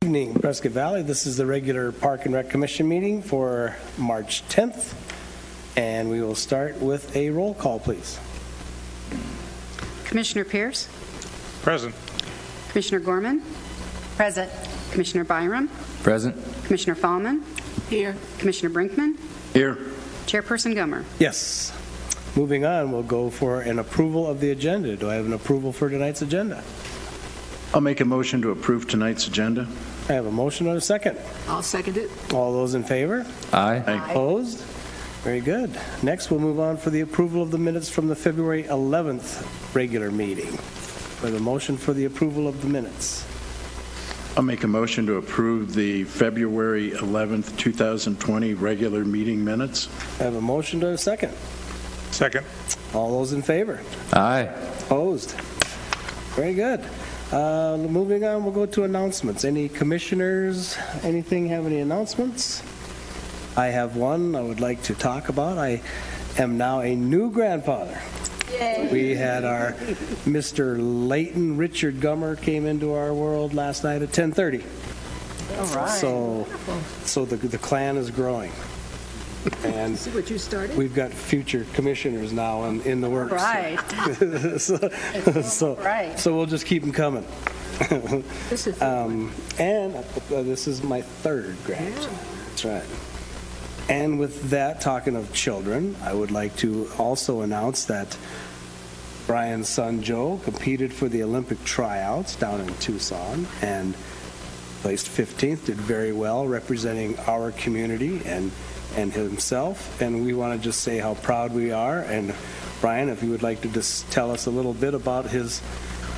Evening, Prescott Valley. This is the regular Park and Rec Commission meeting for March 10th, and we will start with a roll call, please. Commissioner Pierce? Present. Commissioner Gorman? Present. Commissioner Byram? Present. Commissioner Fallman? Here. Commissioner Brinkman? Here. Chairperson Gomer? Yes. Moving on, we'll go for an approval of the agenda. Do I have an approval for tonight's agenda? I'll make a motion to approve tonight's agenda. I have a motion and a second. I'll second it. All those in favor? Aye. Opposed? Very good. Next, we'll move on for the approval of the minutes from the February 11th regular meeting. We have a motion for the approval of the minutes. I'll make a motion to approve the February 11th, 2020 regular meeting minutes. I have a motion to a second. Second. All those in favor? Aye. Opposed? Very good. Moving on, we'll go to announcements. Any commissioners, have any announcements? I have one I would like to talk about. I am now a new grandfather. Yay. We had our Mr. Leighton Richard Gummer came into our world last night at 10:30. All right. So the clan is growing. And See what you started? we've got future commissioners now in the works. Right. So we'll just keep them coming. This is And this is my third grandson. That's right. And with that, talking of children, I would like to also announce that Brian's son Joe competed for the Olympic tryouts down in Tucson and placed 15th, did very well representing our community and himself. And we want to just say how proud we are. And Brian, if you would like to just tell us a little bit about his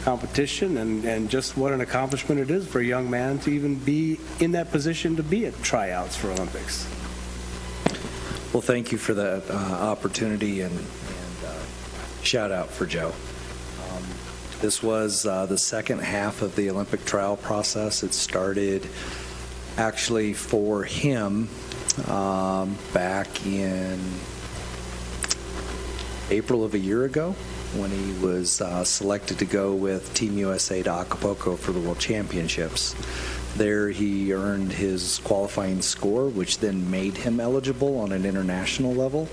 competition and just what an accomplishment it is for a young man to even be in that position to be at tryouts for Olympics. Well, thank you for the opportunity and shout out for Joe. This was the second half of the Olympic trial process. It started actually for him back in April of a year ago when he was selected to go with Team USA to Acapulco for the World Championships. There he earned his qualifying score, which then made him eligible on an international level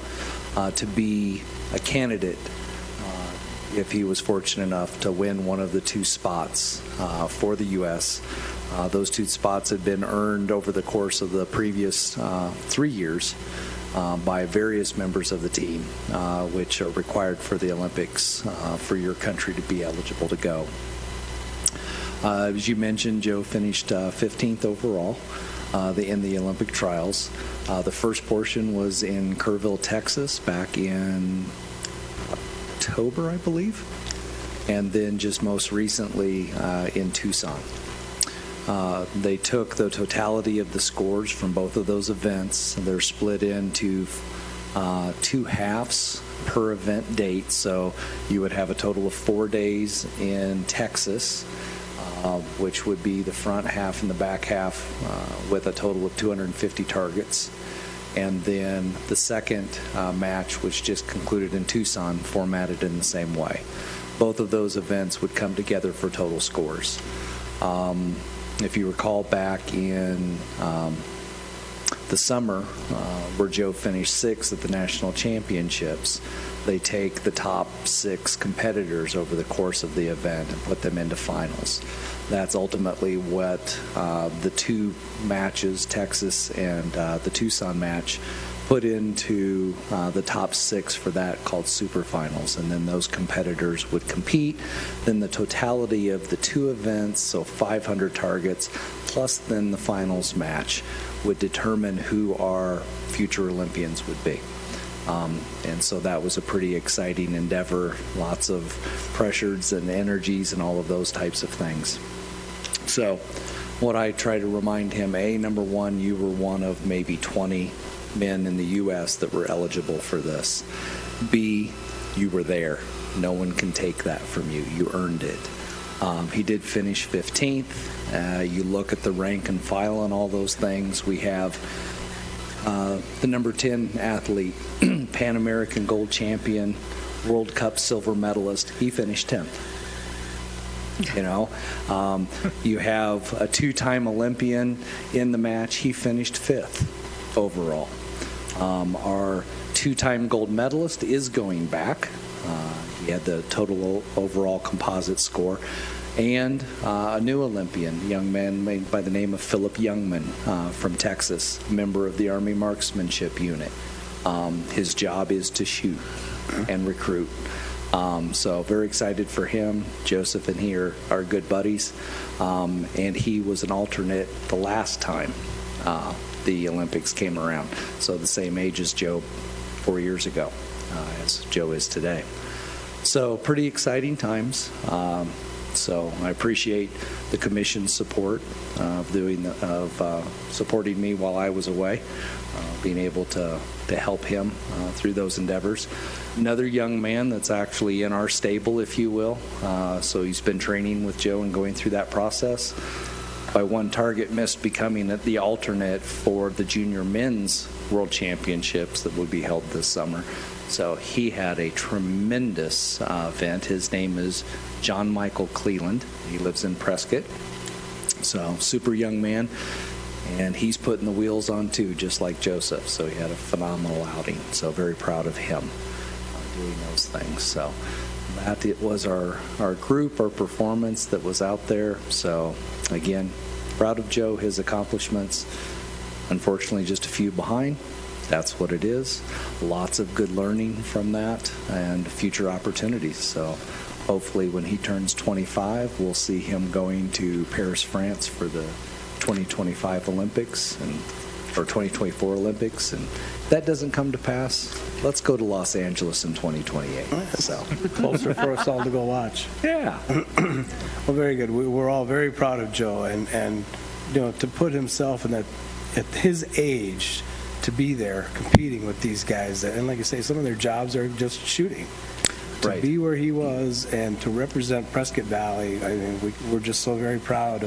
to be a candidate if he was fortunate enough to win one of the two spots for the U.S. Those two spots had been earned over the course of the previous 3 years by various members of the team, which are required for the Olympics for your country to be eligible to go. As you mentioned, Joe finished 15th overall in the Olympic trials. The first portion was in Kerrville, Texas, back in October, I believe, and then just most recently in Tucson. They took the totality of the scores from both of those events, and they're split into two halves per event date, so you would have a total of 4 days in Texas, which would be the front half and the back half with a total of 250 targets. And then the second match, which just concluded in Tucson, formatted in the same way. Both of those events would come together for total scores. If you recall back in the summer, where Joe finished sixth at the national championships, they take the top 6 competitors over the course of the event and put them into finals. That's ultimately what the two matches, Texas and the Tucson match, put into the top 6 for that, called super finals. And then those competitors would compete. Then the totality of the two events, so 500 targets, plus then the finals match, would determine who our future Olympians would be. And so that was a pretty exciting endeavor, lots of pressures and energies and all of those types of things. So what I try to remind him, number one, you were one of maybe 20 men in the U.S. that were eligible for this. B, you were there. No one can take that from you. You earned it. He did finish 15th. You look at the rank and file and all those things. We have the number 10 athlete, Pan American gold champion, World Cup silver medalist. He finished 10th. You know, you have a two-time Olympian in the match. He finished 5th overall. Our two-time gold medalist is going back. He had the total overall composite score. And a new Olympian, young man made by the name of Philip Youngman from Texas, member of the Army Marksmanship Unit. His job is to shoot and recruit. So very excited for him. Joseph and he are good buddies. And he was an alternate the last time the Olympics came around. So the same age as Joe 4 years ago, as Joe is today. So pretty exciting times. So I appreciate the commission's support of supporting me while I was away, being able to help him through those endeavors. Another young man that's actually in our stable, if you will. So he's been training with Joe and going through that process. By one target missed becoming the alternate for the junior men's world championships that would be held this summer. So he had a tremendous event. His name is John Michael Cleland. He lives in Prescott. So super young man. And he's putting the wheels on too, just like Joseph. So he had a phenomenal outing. So very proud of him doing those things. So that it was our group, our performance that was out there. So again, proud of Joe, his accomplishments. Unfortunately, just a few behind. That's what it is. Lots of good learning from that and future opportunities. So hopefully when he turns 25, we'll see him going to Paris, France for the 2025 Olympics or 2024 Olympics. And if that doesn't come to pass, let's go to Los Angeles in 2028. So Closer for us all to go watch. yeah. Well, very good. We're all very proud of Joe, and you know, to put himself in that at his age, to be there competing with these guys, and like you say, some of their jobs are just shooting. To Right. be where he was and to represent Prescott Valley, I mean, we're just so very proud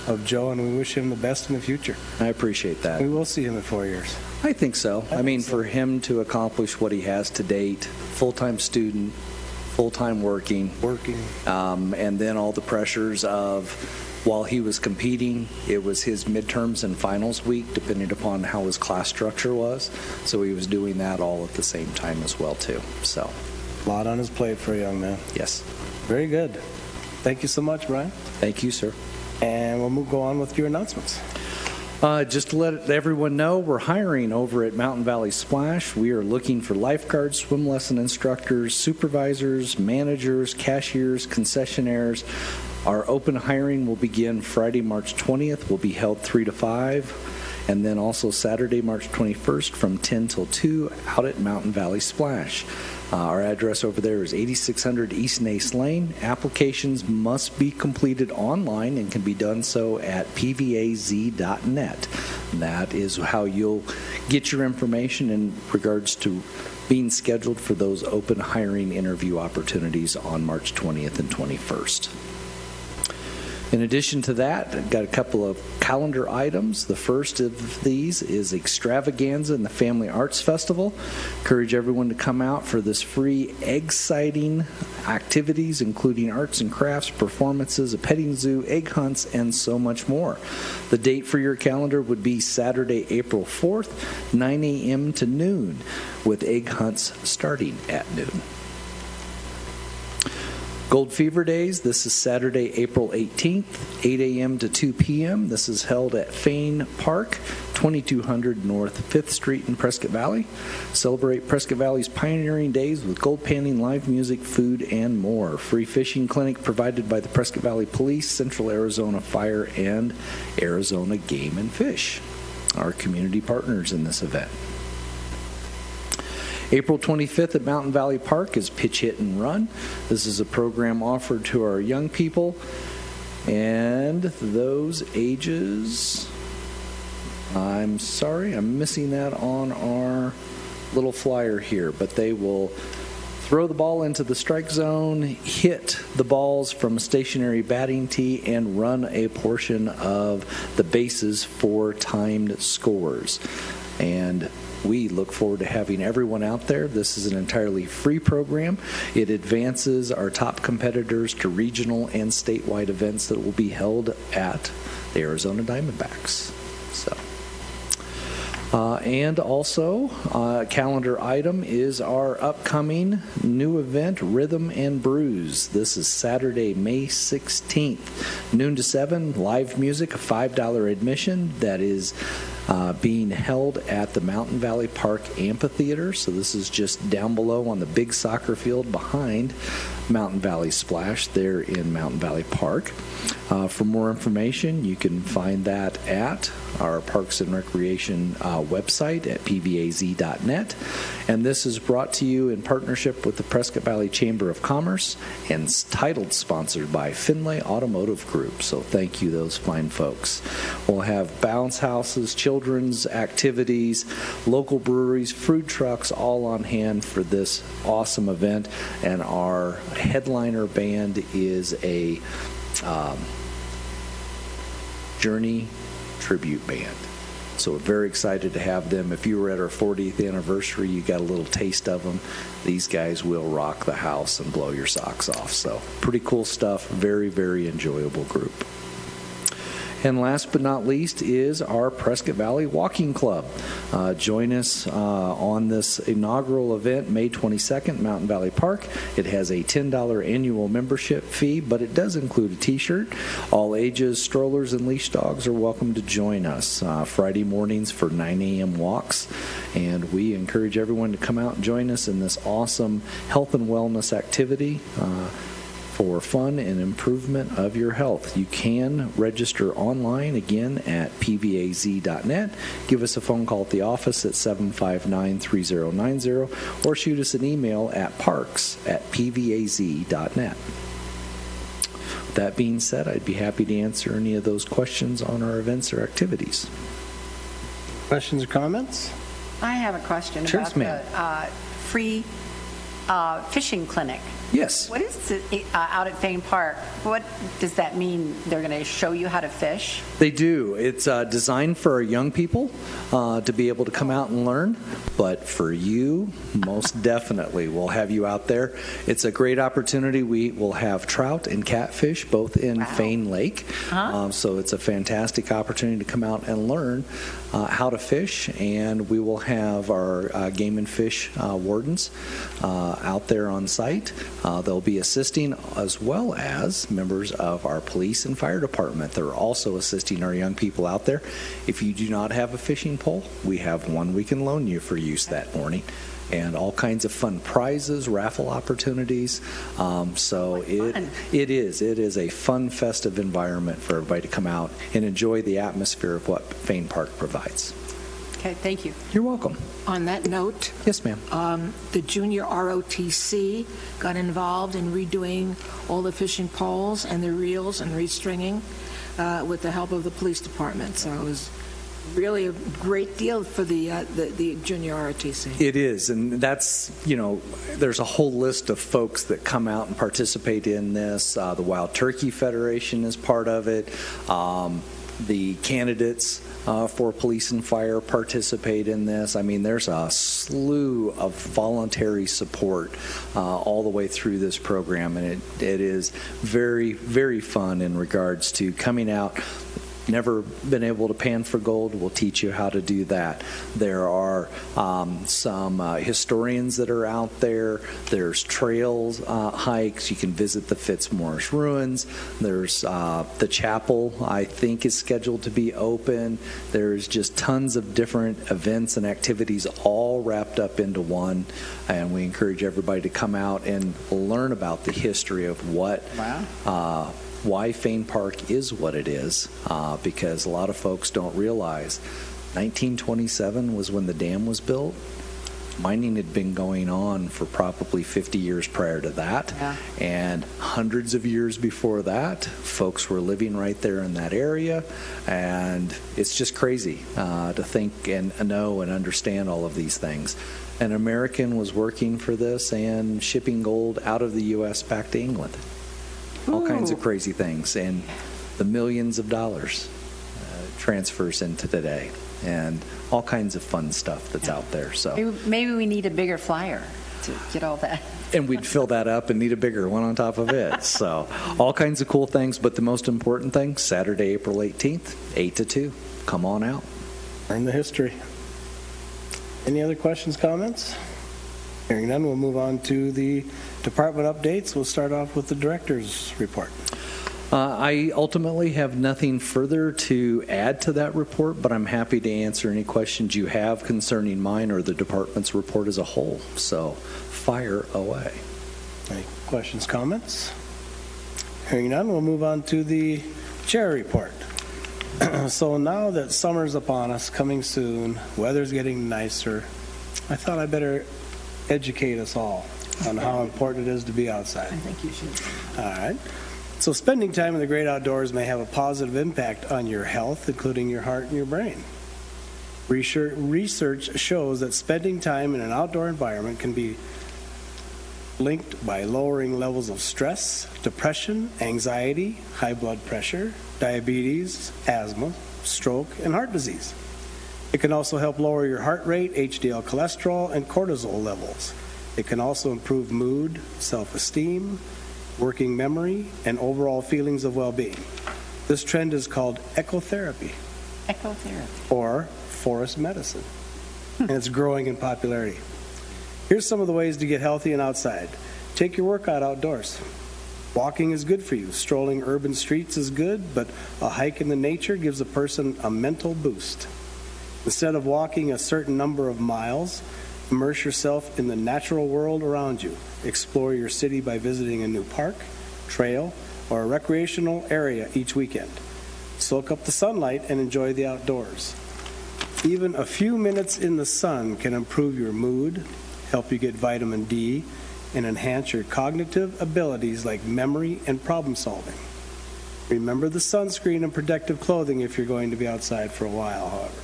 of Joe, and we wish him the best in the future. I appreciate that. We will see him in 4 years. I think so. I mean, for him to accomplish what he has to date, full-time student, full-time working, and then all the pressures of while he was competing, it was his midterms and finals week, depending upon how his class structure was. So he was doing that all at the same time as well, too. So, A lot on his plate for a young man. yes. Very good. Thank you so much, Brian. Thank you, sir. And we'll go on with your announcements. Just to let everyone know, we're hiring over at Mountain Valley Splash. We are looking for lifeguards, swim lesson instructors, supervisors, managers, cashiers, concessionaires. Our open hiring will begin Friday, March 20th. Will be held 3 to 5. And then also Saturday, March 21st from 10 till 2 out at Mountain Valley Splash. Our address over there is 8600 East Nace Lane. Applications must be completed online and can be done so at pvaz.net. That is how you'll get your information in regards to being scheduled for those open hiring interview opportunities on March 20th and 21st. In addition to that, I've got a couple of calendar items. The first of these is Extravaganza and the Family Arts Festival. Encourage everyone to come out for this free egg-sighting activities, including arts and crafts, performances, a petting zoo, egg hunts, and so much more. The date for your calendar would be Saturday, April 4th, 9 a.m. to noon, with egg hunts starting at noon. Gold Fever Days, this is Saturday, April 18th, 8 a.m. to 2 p.m. This is held at Fane Park, 2200 North 5th Street in Prescott Valley. Celebrate Prescott Valley's pioneering days with gold panning, live music, food, and more. Free fishing clinic provided by the Prescott Valley Police, Central Arizona Fire, and Arizona Game and Fish, our community partners in this event. April 25th at Mountain Valley Park is Pitch, Hit, and Run. This is a program offered to our young people, and those ages, I'm sorry, I'm missing that on our little flyer here, but they will throw the ball into the strike zone, hit the balls from a stationary batting tee, and run a portion of the bases for timed scores. And we look forward to having everyone out there. This is an entirely free program. It advances our top competitors to regional and statewide events that will be held at the Arizona Diamondbacks. So. And also, calendar item is our upcoming new event, Rhythm and Brews. This is Saturday, May 16th, noon to 7, live music, a $5 admission. That is being held at the Mountain Valley Park Amphitheater. So this is just down below on the big soccer field behind Mountain Valley Splash there in Mountain Valley Park. For more information, you can find that at our Parks and Recreation website at pvaz.net. And this is brought to you in partnership with the Prescott Valley Chamber of Commerce and titled sponsored by Finlay Automotive Group. So thank you, those fine folks. We'll have bounce houses, children's activities, local breweries, food trucks, all on hand for this awesome event. And our headliner band is a Journey tribute band. So we're very excited to have them. If you were at our 40th anniversary, you got a little taste of them. These guys will rock the house and blow your socks off. So pretty cool stuff. Very, very enjoyable group. And last but not least is our Prescott Valley Walking Club. Join us on this inaugural event, May 22nd, Mountain Valley Park. It has a $10 annual membership fee, but it does include a T-shirt. All ages, strollers, and leash dogs are welcome to join us Friday mornings for 9 a.m. walks. And we encourage everyone to come out and join us in this awesome health and wellness activity for fun and improvement of your health. You can register online again at pvaz.net. Give us a phone call at the office at 759-3090 or shoot us an email at parks@pvaz.net. With that being said, I'd be happy to answer any of those questions on our events or activities. Questions or comments? I have a question Sure, about ma'am. the free fishing clinic. Yes. What is it out at Fane Park? What does that mean? They're going to show you how to fish? They do. It's designed for our young people to be able to come out and learn. But for you, most definitely, we'll have you out there. It's a great opportunity. We will have trout and catfish both in Fane Lake. So it's a fantastic opportunity to come out and learn how to fish. And we will have our game and fish wardens out there on site. They'll be assisting as well as members of our police and fire department. They're also assisting our young people out there. If you do not have a fishing pole, we have one we can loan you for use that morning. And all kinds of fun prizes, raffle opportunities. So it is a fun, festive environment for everybody to come out and enjoy the atmosphere of what Fane Park provides. Okay, thank you. You're welcome. On that note, Yes, ma'am. the junior ROTC got involved in redoing all the fishing poles and the reels and restringing with the help of the police department. So it was really a great deal for the junior ROTC. It is, and that's, there's a whole list of folks that come out and participate in this. The Wild Turkey Federation is part of it. The candidates for police and fire participate in this. I mean, there's a slew of voluntary support all the way through this program, and it is very, very fun in regards to coming out. Never been able to pan for gold, we'll teach you how to do that. There are some historians that are out there. There's trails, hikes. You can visit the Fitzmaurice Ruins. There's the chapel, I think, is scheduled to be open. There's just tons of different events and activities all wrapped up into one. And we encourage everybody to come out and learn about the history of why Fane Park is what it is, because a lot of folks don't realize 1927 was when the dam was built. Mining had been going on for probably 50 years prior to that, and hundreds of years before that, folks were living right there in that area, and it's just crazy to think and know and understand all of these things. An American was working for this and shipping gold out of the U.S. back to England. All kinds of crazy things, and the millions of dollars transfers into today. And all kinds of fun stuff that's out there. So, Maybe we need a bigger flyer to get all that. and we'd fill that up and need a bigger one on top of it. So, all kinds of cool things. But the most important thing, Saturday, April 18th, 8 to 2. Come on out. Learn the history. Any other questions, comments? Hearing none, we'll move on to the department updates. We'll start off with the director's report. I ultimately have nothing further to add to that report, but I'm happy to answer any questions you have concerning mine or the department's report as a whole. So, fire away. Any questions, comments? Hearing none, we'll move on to the chair report. So now that summer's upon us, coming soon, weather's getting nicer, I thought I'd better educate us all on how important it is to be outside. I think you should. All right. So spending time in the great outdoors may have a positive impact on your health, including your heart and your brain. Research shows that spending time in an outdoor environment can be linked by lowering levels of stress, depression, anxiety, high blood pressure, diabetes, asthma, stroke, and heart disease. It can also help lower your heart rate, HDL cholesterol, and cortisol levels. It can also improve mood, self-esteem, working memory, and overall feelings of well-being. This trend is called ecotherapy, Ecotherapy. or forest medicine, and it's growing in popularity. Here's some of the ways to get healthy and outside. Take your workout outdoors. Walking is good for you. Strolling urban streets is good, but a hike in the nature gives a person a mental boost. Instead of walking a certain number of miles, immerse yourself in the natural world around you. Explore your city by visiting a new park, trail, or a recreational area each weekend. Soak up the sunlight and enjoy the outdoors. Even a few minutes in the sun can improve your mood, help you get vitamin D, and enhance your cognitive abilities like memory and problem solving. Remember the sunscreen and protective clothing if you're going to be outside for a while, however.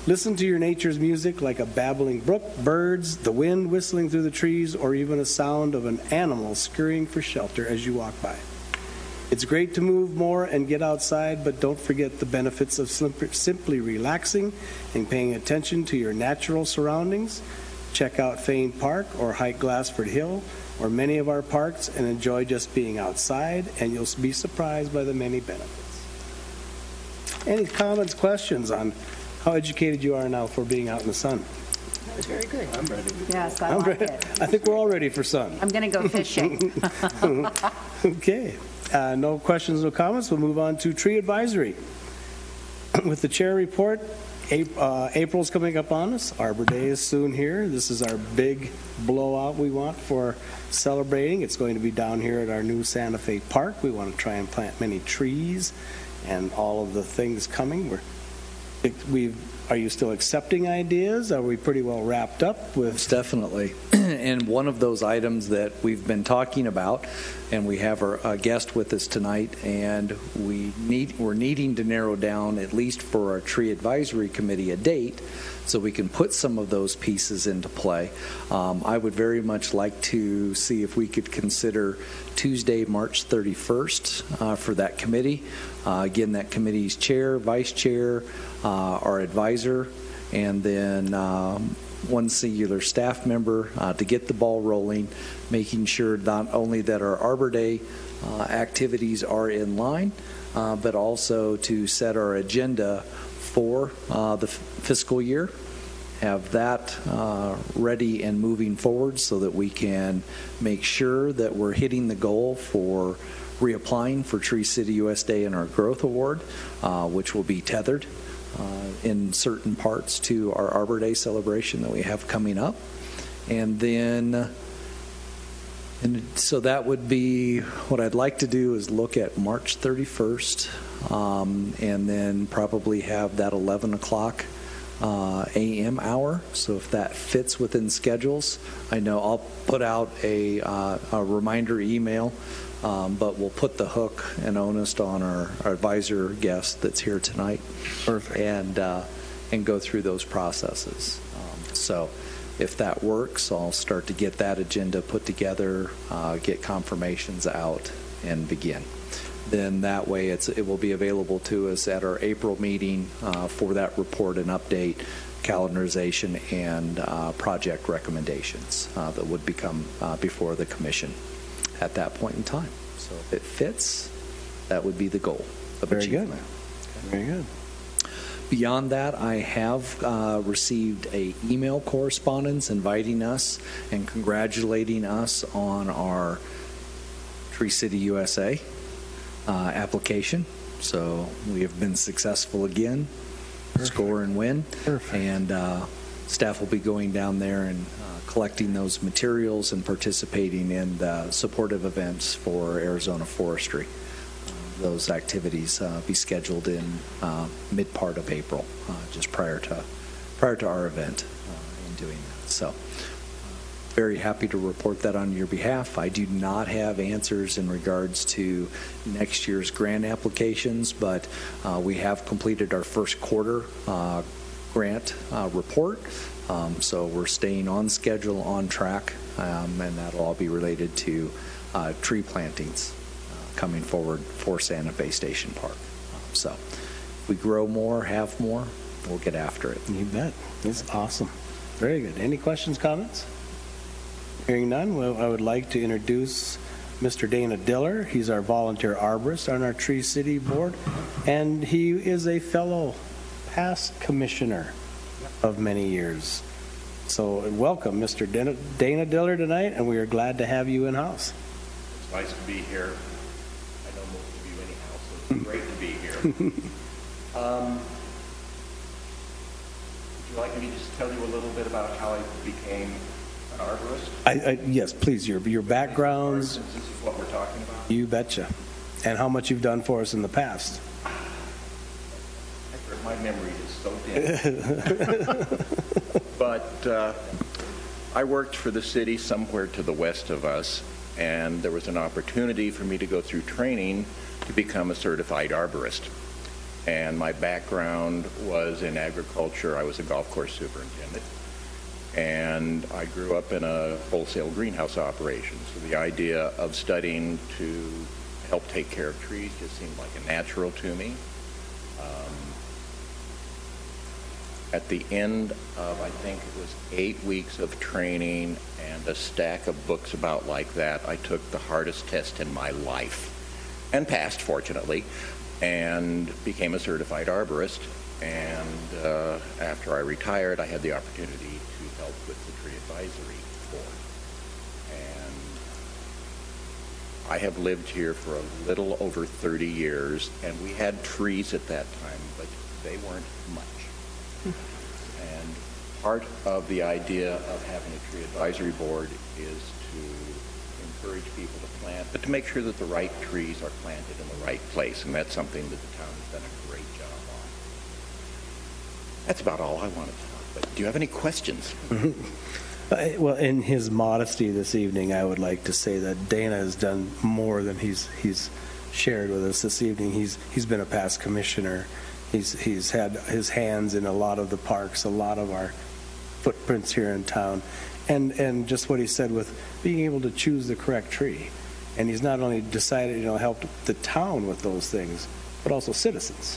Listen to your nature's music like a babbling brook, birds, the wind whistling through the trees, or even a sound of an animal scurrying for shelter as you walk by. It's great to move more and get outside, but don't forget the benefits of simply relaxing and paying attention to your natural surroundings. Check out Fane Park or hike Glassford Hill or many of our parks and enjoy just being outside, and you'll be surprised by the many benefits. Any comments, questions on how educated you are now for being out in the sun? That was very good. I'm ready. Yes, I like it. I think we're all ready for sun. I'm going to go fishing. Okay. No questions, no comments. We'll move on to tree advisory. With the chair report, April's coming up on us. Arbor Day is soon here. This is our big blowout we want for celebrating. It's going to be down here at our new Santa Fe Park. We want to try and plant many trees and all of the things coming. Are you still accepting ideas? Are we pretty well wrapped up with? Most definitely. And one of those items that we've been talking about, and we have our guest with us tonight, and we're needing to narrow down, at least for our tree advisory committee, a date so we can put some of those pieces into play. I would very much like to see if we could consider Tuesday, March 31st for that committee. Again, that committee's chair, vice chair, our advisor, and then one singular staff member to get the ball rolling, making sure not only that our Arbor Day activities are in line, but also to set our agenda for the fiscal year, have that ready and moving forward so that we can make sure that we're hitting the goal for reapplying for Tree City USA and our Growth Award, which will be tethered in certain parts to our Arbor Day celebration that we have coming up. And then, so that would be what I'd like to do is look at March 31st and then probably have that 11 o'clock a.m. hour. So if that fits within schedules, I know I'll put out a reminder email, but we'll put the hook and onus on our advisor guest that's here tonight. Perfect. And go through those processes. So if that works, I'll start to get that agenda put together, get confirmations out, and begin. then that way it will be available to us at our April meeting for that report and update, calendarization, and project recommendations that would become before the commission at that point in time. So if it fits, that would be the goal of Very good. achievement. Very good. Beyond that, I have received a email correspondence inviting us and congratulating us on our Tree City USA application. So we have been successful again, score and win. Perfect. And staff will be going down there and collecting those materials and participating in the supportive events for Arizona Forestry. Those activities be scheduled in mid-part of April, just prior to our event in doing that. So very happy to report that on your behalf. I do not have answers in regards to next year's grant applications, but we have completed our first quarter grant report. So we're staying on schedule, on track, and that'll all be related to tree plantings coming forward for Santa Fe Station Park. So if we grow more, have more, we'll get after it. You bet. It's awesome. Very good. Any questions, comments? Hearing none, well, I would like to introduce Mr. Dana Diller. He's our volunteer arborist on our Tree City Board, and he is a fellow past commissioner of many years. So welcome, Mr. Dana Diller tonight, and we are glad to have you in-house. It's nice to be here. I know most of you anyhow, so it's great to be here. Would you like me to just tell you a little bit about how I became an arborist? Yes, please, your backgrounds. Since this is what we're talking about. You betcha. And how much you've done for us in the past. My memory is so dim. But I worked for the city somewhere to the west of us, and there was an opportunity for me to go through training to become a certified arborist. And my background was in agriculture. I was a golf course superintendent. And I grew up in a wholesale greenhouse operation. So the idea of studying to help take care of trees just seemed like a natural to me. At the end of, I think it was 8 weeks of training and a stack of books about like that, I took the hardest test in my life and passed, fortunately, and became a certified arborist. And after I retired, I had the opportunity to help with the Tree Advisory Board. And I have lived here for a little over 30 years, and we had trees at that time, but they weren't much. And part of the idea of having a tree advisory board is to encourage people to plant, but to make sure that the right trees are planted in the right place, and that's something that the town has done a great job on. That's about all I want to talk about. Do you have any questions? Well, in his modesty this evening, I would like to say that Dana has done more than he's shared with us this evening. He's been a past commissioner. He's had his hands in a lot of the parks, a lot of our footprints here in town, and just what he said with being able to choose the correct tree. And he's not only decided, helped the town with those things, but also citizens,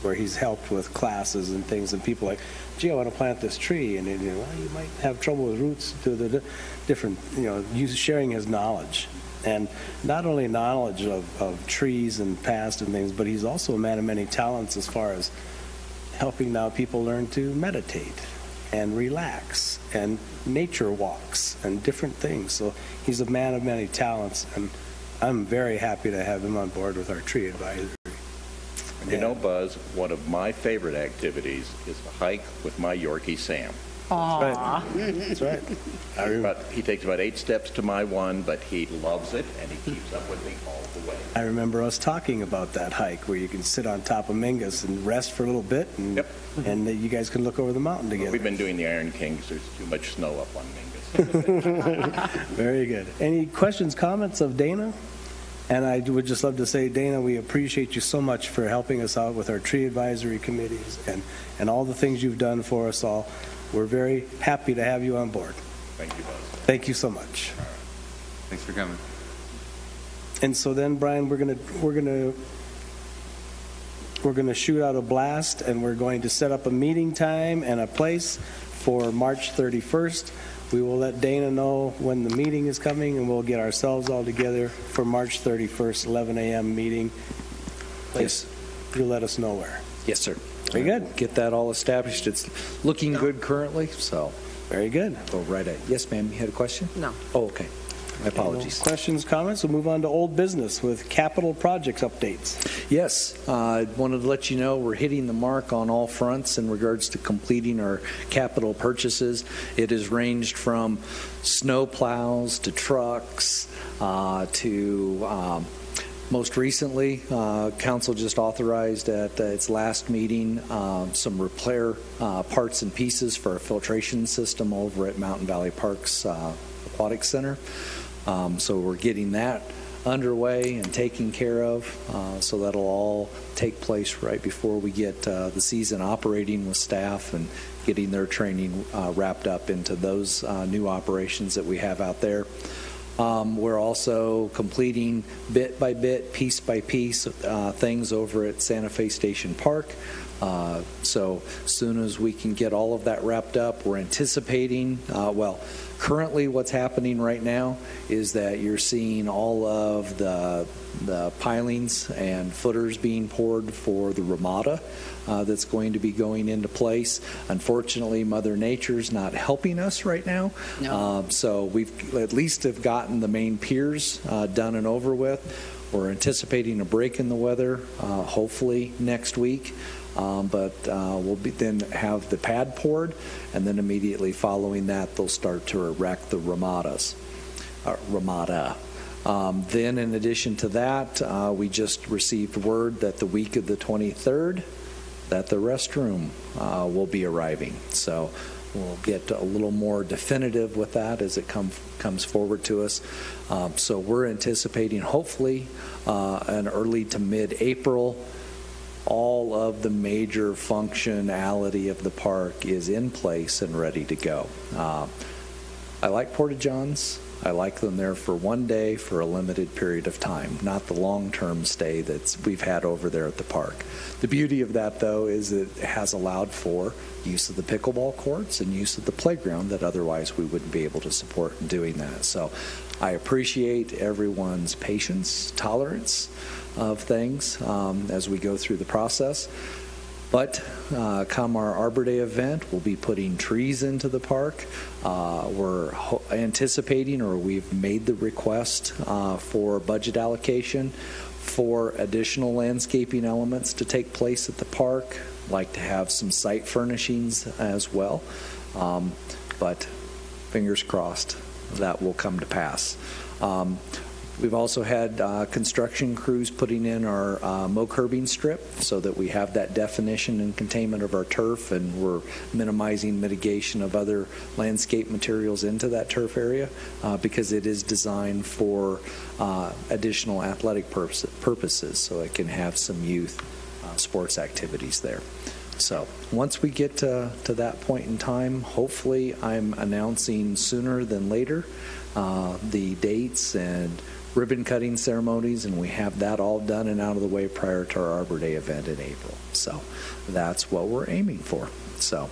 where he's helped with classes and things, and people like, gee, I want to plant this tree, and you might have trouble with roots to the different, sharing his knowledge. And not only knowledge of trees and past and things, but he's also a man of many talents as far as helping now people learn to meditate and relax and nature walks and different things. So he's a man of many talents, and I'm very happy to have him on board with our tree advisory. And you know, Buzz, one of my favorite activities is to hike with my Yorkie Sam. Aww. That's right. I remember. But he takes about 8 steps to my 1, but he loves it, and he keeps up with me all the way. I remember us talking about that hike where you can sit on top of Mingus and rest for a little bit, and Yep. and you guys can look over the mountain together. We've been doing the Iron King because there's too much snow up on Mingus. Very good. Any questions, comments of Dana? And I would just love to say, Dana, we appreciate you so much for helping us out with our tree advisory committees and all the things you've done for us all. We're very happy to have you on board. Thank you, Buzz. Thank you so much. Thanks for coming. And so then, Brian, we're gonna shoot out a blast, and we're going to set up a meeting time and a place for March 31st. We will let Dana know when the meeting is coming, and we'll get ourselves all together for March 31st, 11 a.m. meeting. Place, you'll let us know where. Yes, sir. Very good. Get that all established. It's looking good currently, so Very good. go right ahead. Yes, ma'am, you had a question? No. Oh, okay. My apologies. No questions, comments? We'll move on to old business with capital projects updates. Yes, I wanted to let you know we're hitting the mark on all fronts in regards to completing our capital purchases. It has ranged from snow plows to trucks to most recently, Council just authorized at its last meeting some repair parts and pieces for a filtration system over at Mountain Valley Parks Aquatic Center. So we're getting that underway and taken care of. So that'll all take place right before we get the season operating with staff and getting their training wrapped up into those new operations that we have out there. We're also completing bit by bit, piece by piece things over at Santa Fe Station Park. So as soon as we can get all of that wrapped up, we're anticipating, currently what's happening right now is that you're seeing all of the pilings and footers being poured for the Ramada that's going to be going into place. Unfortunately, Mother Nature's not helping us right now. No. So we've at least have gotten the main piers done and over with. We're anticipating a break in the weather, hopefully next week. But we'll then have the pad poured, and then immediately following that, they'll start to erect the Ramada. Then, in addition to that, we just received word that the week of the 23rd, that the restroom will be arriving. So we'll get a little more definitive with that as it comes forward to us. So we're anticipating, hopefully, an early to mid-April. All of the major functionality of the park is in place and ready to go. I like Porta-Johns. I like them there for one day for a limited period of time, not the long-term stay that we've had over there at the park. The beauty of that, though, is it has allowed for use of the pickleball courts and use of the playground that otherwise we wouldn't be able to support in doing that. So I appreciate everyone's patience, tolerance of things as we go through the process. But come our Arbor Day event, we'll be putting trees into the park. We're anticipating, or we've made the request for budget allocation for additional landscaping elements to take place at the park. Like to have some site furnishings as well. But fingers crossed that will come to pass. We've also had construction crews putting in our mow curbing strip so that we have that definition and containment of our turf, and we're minimizing mitigation of other landscape materials into that turf area because it is designed for additional athletic purposes, so it can have some youth sports activities there. So once we get to that point in time, hopefully I'm announcing sooner than later the dates and ribbon cutting ceremonies, and we have that all done and out of the way prior to our Arbor Day event in April. So that's what we're aiming for. So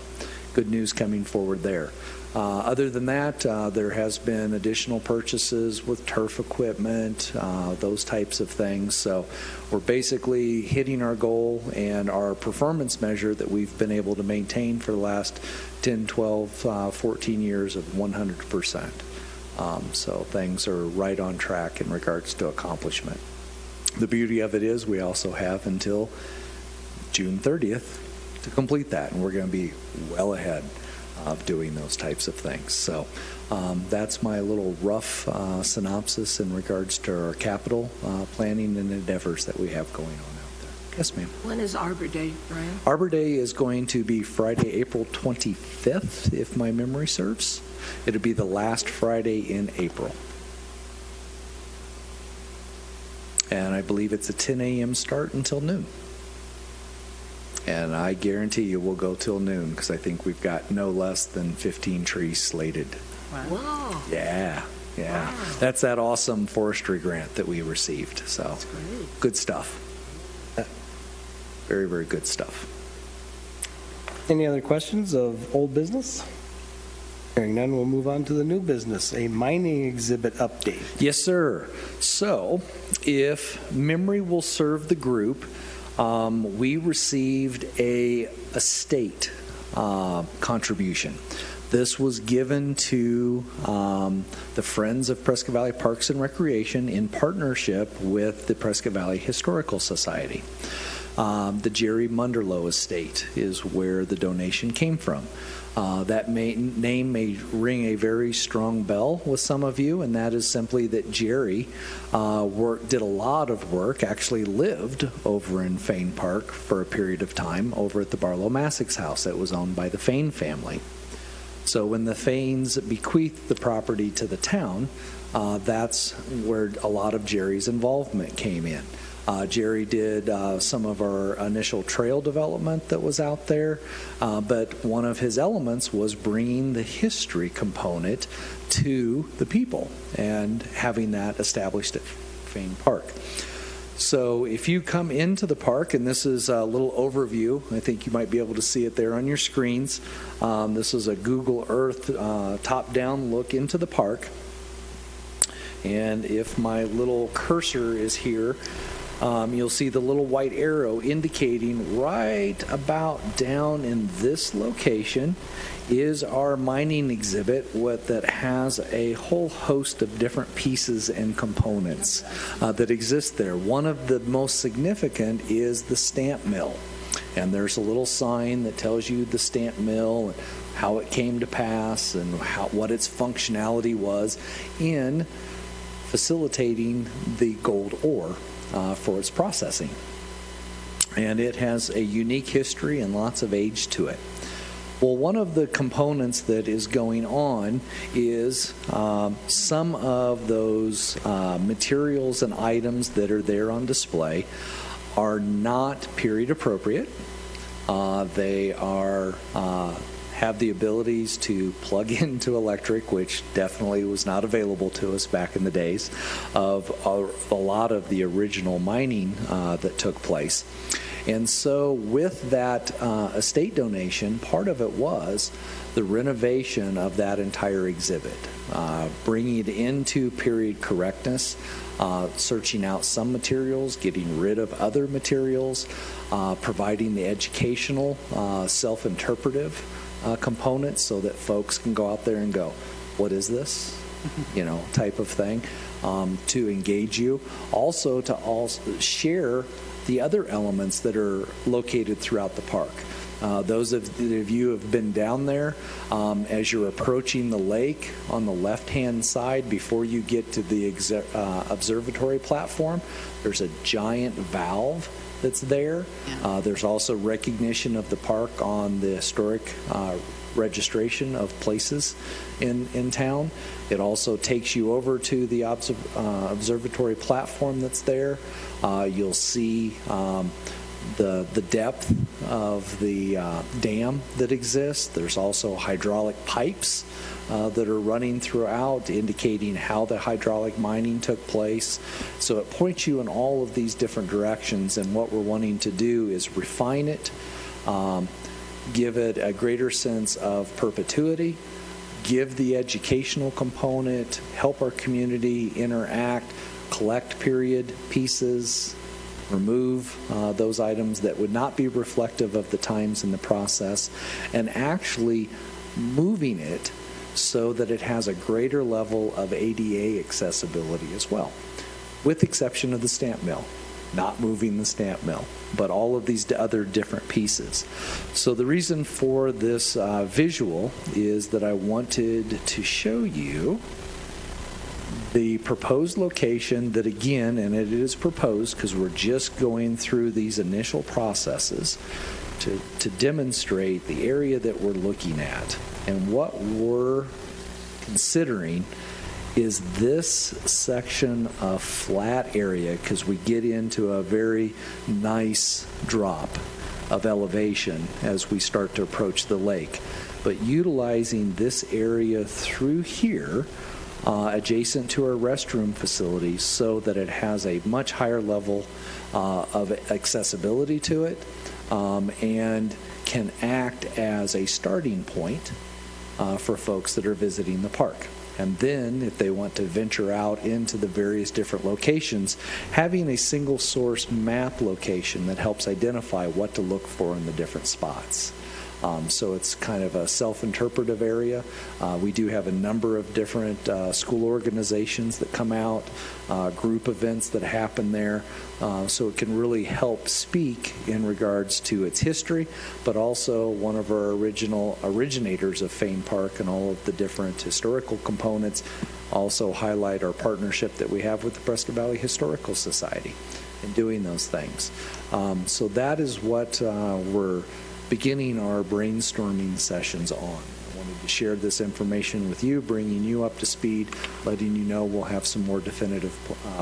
good news coming forward there. Other than that, there has been additional purchases with turf equipment, those types of things. So we're basically hitting our goal and our performance measure that we've been able to maintain for the last 10, 12, 14 years of 100%. So things are right on track in regards to accomplishment. The beauty of it is we also have until June 30th to complete that, and we're going to be well ahead of doing those types of things. So that's my little rough synopsis in regards to our capital planning and endeavors that we have going on out there. Yes, ma'am. When is Arbor Day, Brian? Arbor Day is going to be Friday, April 25th, if my memory serves. It'll be the last Friday in April. And I believe it's a 10 a.m. start until noon. And I guarantee you we'll go till noon because I think we've got no less than 15 trees slated. Wow. Yeah. Yeah, that's that awesome forestry grant that we received. So, good stuff. Very, very good stuff. Any other questions of old business? Hearing none, we'll move on to the new business, a mining exhibit update. Yes, sir. So, if memory will serve the group, we received a estate contribution. This was given to the Friends of Prescott Valley Parks and Recreation in partnership with the Prescott Valley Historical Society. The Jerry Munderloh estate is where the donation came from. That name may ring a very strong bell with some of you, and that is simply that Jerry did a lot of work, actually lived over in Fane Park for a period of time over at the Barlow Massix house that was owned by the Fane family. So when the Fanes bequeathed the property to the town, that's where a lot of Jerry's involvement came in. Jerry did some of our initial trail development that was out there, but one of his elements was bringing the history component to the people and having that established at Fane Park. So if you come into the park, and this is a little overview, I think you might be able to see it there on your screens. This is a Google Earth top-down look into the park. And if my little cursor is here, you'll see the little white arrow indicating right about down in this location is our mining exhibit that has a whole host of different pieces and components that exist there. One of the most significant is the stamp mill. And there's a little sign that tells you the stamp mill and how it came to pass and what its functionality was in facilitating the gold ore for its processing. And it has a unique history and lots of age to it. Well, one of the components that is going on is some of those materials and items that are there on display are not period appropriate. They are have the abilities to plug into electric, which definitely was not available to us back in the days of a lot of the original mining that took place. And so with that estate donation, part of it was the renovation of that entire exhibit, bringing it into period correctness, searching out some materials, getting rid of other materials, providing the educational, self-interpretive components so that folks can go out there and go, what is this? Type of thing, to engage you. Also to share the other elements that are located throughout the park. Those of you who have been down there, as you're approaching the lake on the left-hand side before you get to the observatory platform, there's a giant valve that's there. Yeah. There's also recognition of the park on the historic registration of places in town. It also takes you over to the observatory platform that's there. You'll see the depth of the dam that exists. There's also hydraulic pipes that are running throughout, indicating how the hydraulic mining took place. So it points you in all of these different directions, and what we're wanting to do is refine it, give it a greater sense of perpetuity, give the educational component, help our community interact, collect period pieces, remove those items that would not be reflective of the times in the process, and actually moving it so that it has a greater level of ADA accessibility as well, with the exception of the stamp mill. Not moving the stamp mill, but all of these other different pieces. So the reason for this visual is that I wanted to show you the proposed location that, again, and it is proposed because we're just going through these initial processes to demonstrate the area that we're looking at. And what we're considering is this section of flat area, because we get into a very nice drop of elevation as we start to approach the lake. But utilizing this area through here adjacent to our restroom facilities so that it has a much higher level of accessibility to it and can act as a starting point for folks that are visiting the park. And then, if they want to venture out into the various different locations, having a single source map location that helps identify what to look for in the different spots. So it's kind of a self-interpretive area. We do have a number of different school organizations that come out, group events that happen there. So it can really help speak in regards to its history, but also one of our original originators of Fane Park and all of the different historical components also highlight our partnership that we have with the Prescott Valley Historical Society in doing those things. So that is what we're beginning our brainstorming sessions on. I wanted to share this information with you, bringing you up to speed, letting you know we'll have some more definitive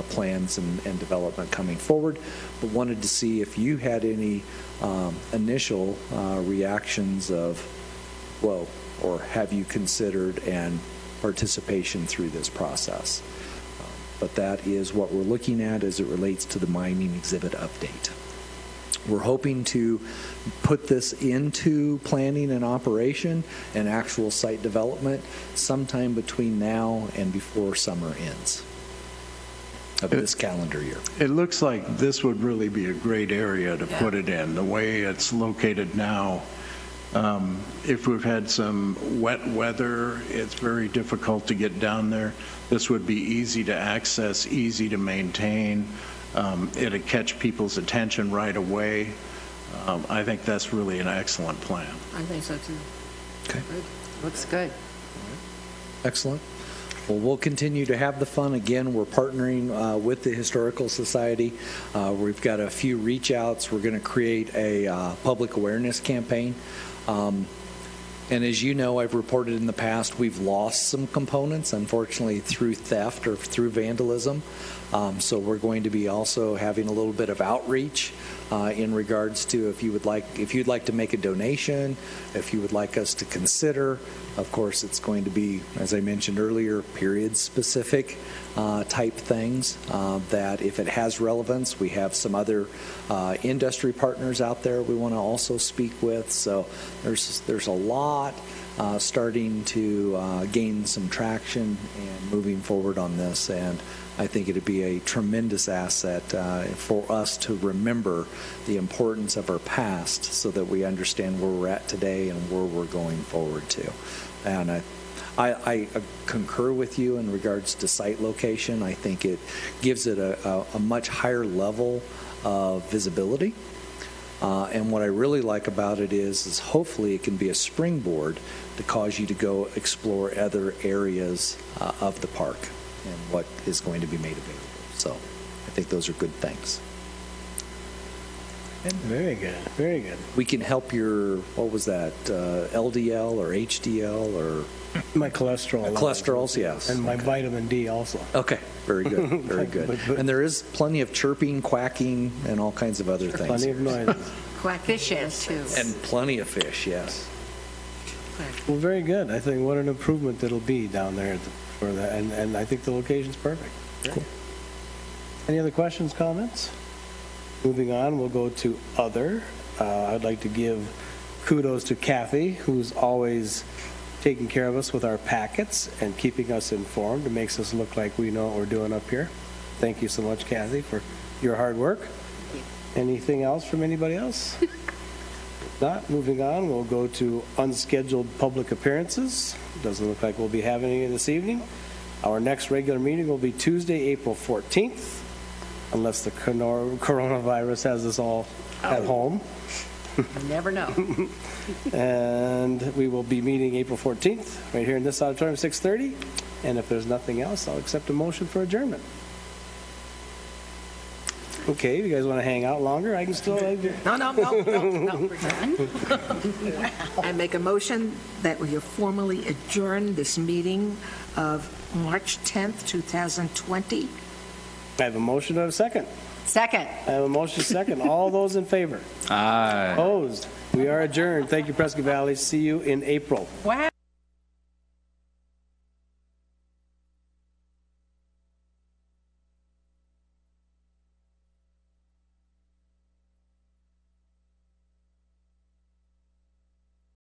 plans and development coming forward, but wanted to see if you had any initial reactions of, whoa, or have you considered and participation through this process. But that is what we're looking at as it relates to the mining exhibit update. We're hoping to put this into planning and operation and actual site development sometime between now and before summer ends of this calendar year. It looks like this would really be a great area to put it in. The way it's located now, if we've had some wet weather, it's very difficult to get down there. This would be easy to access, easy to maintain. It'd catch people's attention right away. I think that's really an excellent plan. I think so too. Okay. Looks good. Excellent. Well, we'll continue to have the fun. Again, we're partnering with the Historical Society. We've got a few reach outs. We're going to create a public awareness campaign. And as you know, I've reported in the past, we've lost some components, unfortunately, through theft or through vandalism. So we're going to be also having a little bit of outreach in regards to if you'd like to make a donation, if you would like us to consider. Of course, it's going to be, as I mentioned earlier, period-specific type things that if it has relevance, we have some other industry partners out there we want to also speak with. So there's a lot starting to gain some traction and moving forward on this, and I think it would be a tremendous asset for us to remember the importance of our past so that we understand where we're at today and where we're going forward to. And I concur with you in regards to site location. I think it gives it a much higher level of visibility. And what I really like about it is hopefully it can be a springboard to cause you to go explore other areas of the park and what is going to be made available. So I think those are good things. Very good, very good. We can help your, what was that, LDL or HDL or? My cholesterol. Cholesterols, yes. And my vitamin D also. Okay, very good, very good. And there is plenty of chirping, quacking, and all kinds of other things. Plenty of noises. Fishes, too. And plenty of fish, yes. Well, very good. I think what an improvement it'll be down there for that, and I think the location's perfect. Cool. Any other questions, comments? Moving on, we'll go to other. I'd like to give kudos to Kathy, who's always taking care of us with our packets and keeping us informed. It makes us look like we know what we're doing up here. Thank you so much, Kathy, for your hard work. Anything else from anybody else? If not, moving on, we'll go to unscheduled public appearances. Doesn't look like we'll be having any this evening. Our next regular meeting will be Tuesday, April 14th, unless the coronavirus has us all at home. You never know. And we will be meeting April 14th, right here in this auditorium, 6:30. And if there's nothing else, I'll accept a motion for adjournment. Okay, if you guys want to hang out longer, I can still... No. I make a motion that we formally adjourn this meeting of March 10th, 2020. I have a motion. Do I have a second? Second. I have a motion second. All those in favor? Aye. Opposed? We are adjourned. Thank you, Prescott Valley. See you in April. Wow.